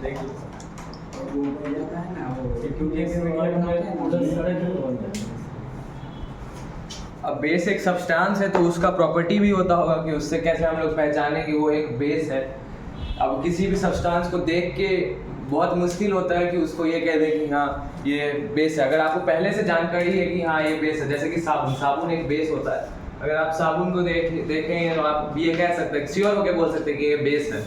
देख लो। वो हो जाता है ना वो क्योंकि एक अब बेस एक सब्सटेंस है तो उसका प्रॉपर्टी भी होता होगा कि उससे कैसे हम लोग पहचाने कि वो एक बेस है। अब किसी भी सब्सटेंस को देख के बहुत मुश्किल होता है कि उसको ये कह दें कि हाँ ये बेस है। अगर आपको पहले से जानकारी है कि हाँ ये बेस है, जैसे कि साबुन एक बेस होता है। अगर आप साबुन को देखेंगे तो आप ये कह सकते हैं, श्योर होकर बोल सकते हैं कि ये बेस है।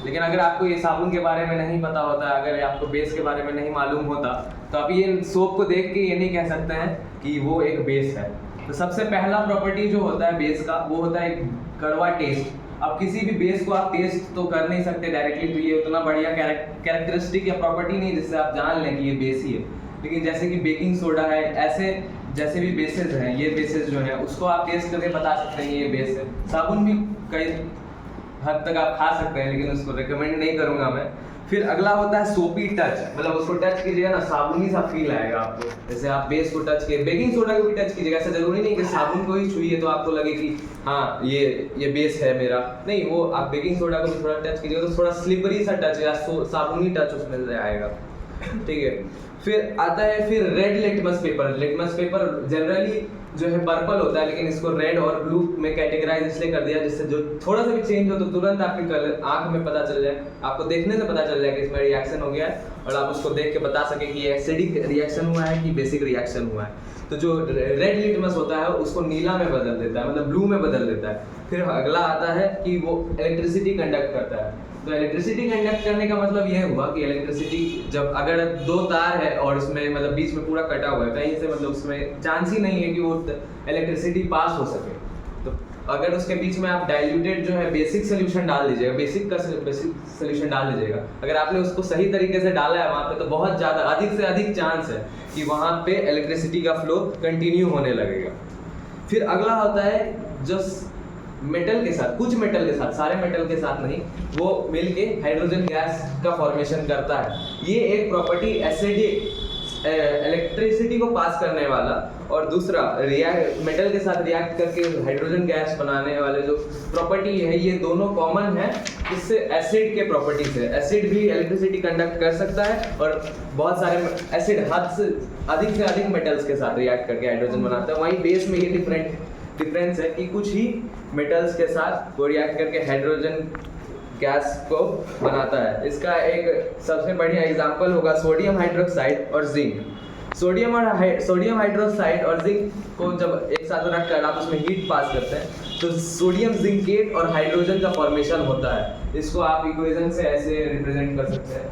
लेकिन अगर आपको ये साबुन के बारे में नहीं पता होता, अगर आपको बेस के बारे में नहीं मालूम होता, तो आप ये सोप को देख के ये नहीं कह सकते हैं कि वो एक बेस है। तो सबसे पहला प्रॉपर्टी जो होता है बेस का, वो होता है कड़वा टेस्ट। अब किसी भी बेस को आप टेस्ट तो कर नहीं सकते डायरेक्टली, तो ये उतना बढ़िया कैरेक्टरिस्टिक या प्रॉपर्टी नहीं जिससे आप जान लें कि ये बेस ही है। लेकिन जैसे कि बेकिंग सोडा है, ऐसे जैसे भी बेसेस हैं, ये बेसेस जो है उसको आप टेस्ट करके बता सकते हैं ये बेस है। साबुन भी कई हद तक आप खा सकते हैं, लेकिन उसको रिकमेंड नहीं करूंगा मैं। फिर अगला होता है सोपी टच, मतलब उसको टच कीजिएगा ना साबुनी सा फील आएगा आपको। जैसे आप बेस को टच किए, बेकिंग सोडा को भी टच कीजिएगा, ऐसा जरूरी नहीं कि साबुन को ही छुइए तो आपको लगे कि हाँ ये बेस है मेरा। नहीं, वो आप बेकिंग सोडा को भी थोड़ा टच कीजिएगा तो थोड़ा स्लिपरी सा टच या साबुनी टच उसमें आएगा। ठीक है। फिर आता है फिर red litmus paper. Litmus paper generally जो है पर्पल होता है, लेकिन इसको रेड और ब्लू में कैटेगराइज इसलिए कर दिया जिससे जो थोड़ा सा भी चेंज हो तो तुरंत आपकी कलर आंख में पता चल जाए, आपको देखने से पता चल जाए कि इसमें रिएक्शन हो गया है, और आप उसको देख के बता सके कि ये एसिडिक रिएक्शन हुआ है कि बेसिक रिएक्शन हुआ है। तो जो रेड लिटमस होता है उसको नीला में बदल देता है, मतलब ब्लू में बदल देता है। फिर अगला आता है कि वो इलेक्ट्रिसिटी कंडक्ट करता है। तो इलेक्ट्रिसिटी कंडक्ट करने का मतलब यह हुआ कि इलेक्ट्रिसिटी जब अगर दो तार है और उसमें मतलब बीच में पूरा कटा हुआ है कहीं से, मतलब उसमें चांस ही नहीं है कि वो इलेक्ट्रिसिटी पास हो सके, तो अगर उसके बीच में आप डाइल्यूटेड जो है बेसिक सोल्यूशन डाल दीजिएगा, बेसिक सोल्यूशन डाल दीजिएगा, अगर आपने उसको सही तरीके से डाला है वहाँ पे, तो बहुत ज़्यादा अधिक से अधिक चांस है कि वहाँ पे इलेक्ट्रिसिटी का फ्लो कंटिन्यू होने लगेगा। फिर अगला होता है जो मेटल के साथ, कुछ मेटल के साथ, सारे मेटल के साथ नहीं, वो मिलके हाइड्रोजन गैस का फॉर्मेशन करता है। ये एक प्रॉपर्टी एसिडिक इलेक्ट्रिसिटी को पास करने वाला, और दूसरा मेटल के साथ रिएक्ट करके हाइड्रोजन गैस बनाने वाले जो प्रॉपर्टी है, ये दोनों कॉमन है इससे एसिड के प्रॉपर्टीज है। एसिड भी इलेक्ट्रिसिटी कंडक्ट कर सकता है, और बहुत सारे एसिड हद से अधिक मेटल्स के साथ रिएक्ट करके हाइड्रोजन बनाता है। वहीं बेस में ये डिफरेंस है कि कुछ ही मेटल्स के साथ वो रिएक्ट करके हाइड्रोजन गैस को बनाता है। इसका एक सबसे बढ़िया एग्जांपल होगा सोडियम हाइड्रोक्साइड और जिंक। सोडियम हाइड्रोक्साइड और जिंक को जब एक साथ रखकर आप उसमें हीट पास करते हैं तो सोडियम जिंकेट और हाइड्रोजन का फॉर्मेशन होता है। इसको आप इक्वेशन से ऐसे रिप्रेजेंट कर सकते हैं,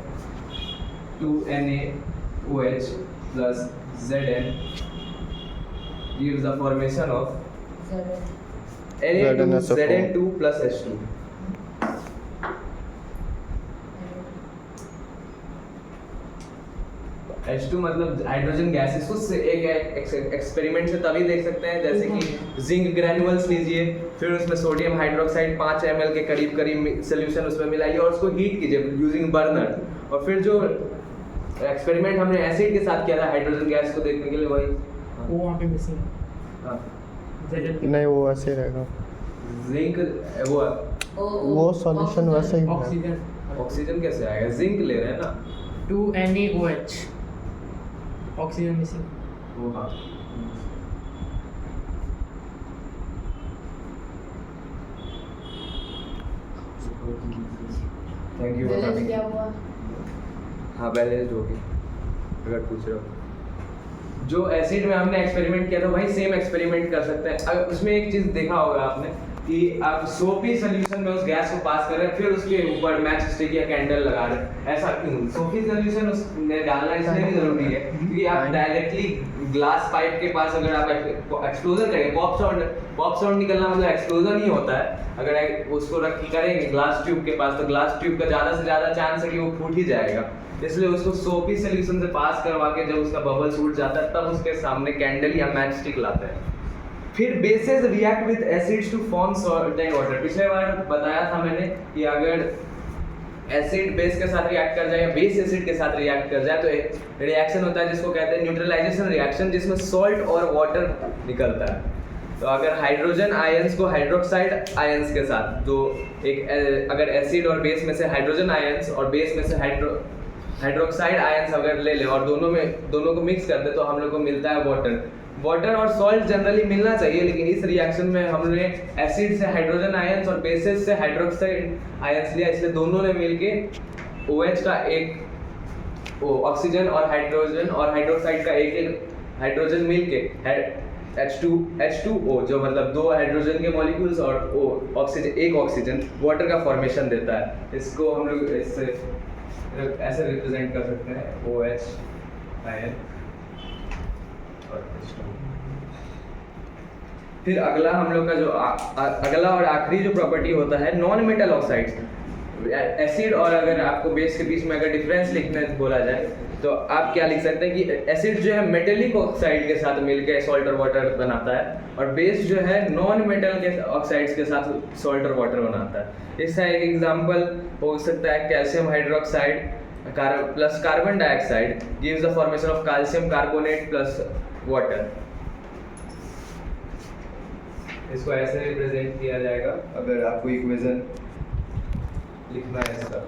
2NaOH plus Zn gives the formation of Zn2 plus H2। H2 मतलब हाइड्रोजन गैस। इसको एक एक्सपेरिमेंट से तभी देख सकते हैं जैसे कि जिंक ग्रैन्युअल्स लीजिए, फिर उसमें सोडियम हाइड्रोक्साइड 5 ml के करीब सोल्यूशन उसमें मिलाइए और उसको हीट कीजिए यूजिंग बर्नर। और फिर जो एक्सपेरिमेंट हमने एसिड के साथ किया था हाइड्रोजन गैस को देखने के लिए, वही वो वहाँ पे मिसिंग है। हाँ नहीं, वो ऐसे रहेगा, जिंक वो सॉल्यूशन वैसे ही है। ऑक्सीजन कैसे आएगा, जिंक ले रहे हैं ना। 2NaOH, oxygen missing. वो हाँ, थैंक यू बताने के। हाँ बैलेंस्ड होगी अगर पूछ रहे हो। जो एसिड में हमने एक्सपेरिमेंट किया था वही सेम एक्सपेरिमेंट कर सकते हैं। अगर उसमें एक चीज़ देखा होगा आपने कि आप सोपी सोल्यूशन में उस गैस को पास कर रहे हैं, फिर उसके ऊपर मैच स्टिक या कैंडल लगा रहे हैं। ऐसा क्यों? सोपी सोल्यूशन उसमें डालना इसलिए भी जरूरी है क्योंकि आप डायरेक्टली ग्लास पाइप के पास अगर आप एक्सप्लोजन करेंगे, पॉप साउंड निकलना मतलब एक्सप्लोजन ही होता है। अगर उसको करेंगे ग्लास ट्यूब के पास, तो ग्लास ट्यूब का ज़्यादा से ज़्यादा चांस है कि वो फूट ही जाएगा। इसलिए उसको सोपी सोल्यूशन से पास करवा के जब उसका बबल छूट जाता है तब उसके सामने कैंडल या मैच स्टिक लाते हैं। फिर bases react with acids to form salt and water. पिछले बार बताया था मैंने कि अगर एसिड बेस के साथ रिएक्ट कर जाए या बेस एसिड के साथ रिएक्ट कर जाए तो रिएक्शन होता है जिसको कहते हैं न्यूट्रलाइजेशन रिएक्शन, जिसमें सॉल्ट और वाटर निकलता है। तो अगर हाइड्रोजन आयंस को हाइड्रोक्साइड आयंस के साथ, तो एक अगर एसिड और बेस में से हाइड्रोजन आयंस और बेस में से हाइड्रोक्साइड आयंस अगर ले ले और दोनों को मिक्स कर दे तो हम लोग को मिलता है वाटर और सॉल्ट जनरली मिलना चाहिए, लेकिन इस रिएक्शन में हमने एसिड से हाइड्रोजन आयंस और बेसिस से हाइड्रोक्साइड आयंस लिया, इसलिए दोनों ने मिलके OH का एक ऑक्सीजन और हाइड्रोजन और हाइड्रोक्साइड का एक हाइड्रोजन मिलके H2O, जो मतलब 2 हाइड्रोजन के मॉलिक्यूल्स और ऑक्सीजन एक ऑक्सीजन वाटर का फॉर्मेशन देता है। इसको हम लोग इससे ऐसे रिप्रेजेंट कर सकते हैं OH आयन और H2O। फिर अगला हम लोग का जो अगला और आखिरी जो प्रॉपर्टी होता है नॉन मेटल ऑक्साइड्स। एसिड और अगर आपको बेस के बीच में अगर डिफरेंस लिखने बोला जाए तो आप क्या लिख सकते हैं कि एसिड जो है मेटेलिक ऑक्साइड के साथ मिलकर सॉल्ट और वाटर बनाता है और बेस जो है नॉन मेटल के ऑक्साइड्स के साथ सॉल्ट और वाटर बनाता है। इसका एक एग्जांपल हो सकता है calcium hydroxide plus carbon dioxide gives the formation of calcium carbonate plus water. इसको ऐसे रिप्रेजेंट किया जाएगा अगर आपको इक्वेशन लिखना है इसका।